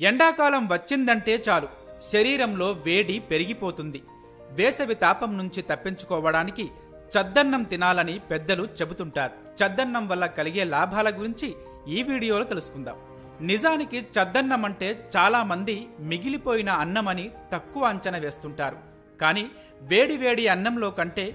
ఎండాకాలం వచ్చిందంటే చాలు శరీరంలో వేడి పెరిగిపోతుంది. వేసవి తాపం నుంచి తప్పించుకోవడానికి చద్దన్నం తినాలని పెద్దలు చెబుతుంటారు. చద్దన్నం వల్ల కలిగే లాభాల గురించి ఈ వీడియోలో తెలుసుకుందాం. నిజానికి చద్దన్నం అంటే చాలా మంది మిగిలిపోయిన అన్నమని తక్కువ అంచనా వేస్తుంటారు. కానీ వేడి అన్నంలో కంటే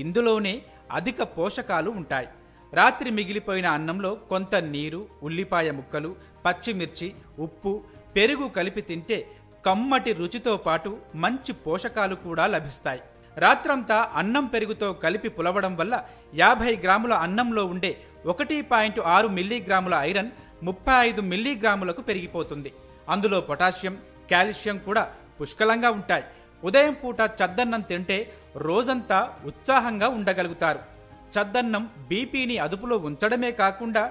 ఇందులోనే అధిక పోషకాలు ఉంటాయి. రాత్రి మిగిలిపోయిన అన్నంలో కొంత నీరు, ఉల్లిపాయ ముక్కలు, పచ్చిమిర్చి, ఉప్పు, పెరుగు కలిపి తింటే కమ్మటి రుచితో పాటు మంచి పోషకాలు కూడా లభిస్తాయి. రాత్రంతా అన్నం పెరుగుతో కలిపి పులవడం వల్ల 50 గ్రాముల అన్నంలో ఉండే 1.6 మిల్లీగ్రాముల ఐరన్ 35 మిల్లీగ్రాములకు పెరిగిపోతుంది. అందులో పొటాషియం, కాల్షియం కూడా పుష్కలంగా ఉంటాయి. ఉదయం పూట చద్దన్నం తింటే రోజంతా ఉత్సాహంగా ఉండగలుగుతారు. చద్దన్నం బీపీని అదుపులో ఉంచడమే కాకుండా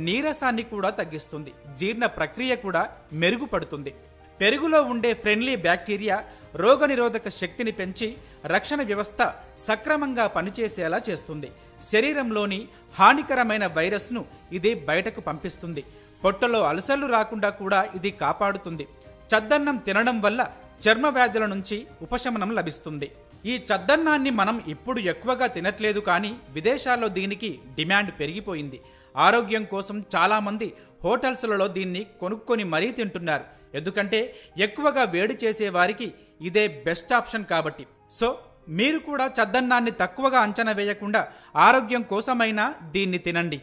నీరసాన్ని కూడా తగ్గిస్తుంది. జీర్ణ ప్రక్రియ కూడా మెరుగుపడుతుంది. పెరుగులో ఉండే ఫ్రెండ్లీ బ్యాక్టీరియా రోగనిరోధక శక్తిని పెంచి రక్షణ వ్యవస్థ సక్రమంగా పనిచేసేలా చేస్తుంది. శరీరంలోని హానికరమైన వైరస్ను ఇది బయటకు పంపిస్తుంది. పొట్టలో అల్సర్లు రాకుండా కూడా ఇది కాపాడుతుంది. చద్దన్నం తినడం వల్ల చర్మ వ్యాధుల నుంచి ఉపశమనం లభిస్తుంది. ఈ చద్దన్నాన్ని మనం ఇప్పుడు ఎక్కువగా తినట్లేదు, కానీ విదేశాల్లో దీనికి డిమాండ్ పెరిగిపోయింది. ఆరోగ్యం కోసం చాలా మంది హోటల్స్లలో దీన్ని కొనుక్కొని మరీ తింటున్నారు. ఎందుకంటే ఎక్కువగా వేడి చేసే వారికి ఇదే బెస్ట్ ఆప్షన్ కాబట్టి. సో మీరు కూడా చద్దన్నాన్ని తక్కువగా అంచనా వేయకుండా ఆరోగ్యం కోసమైనా దీన్ని తినండి.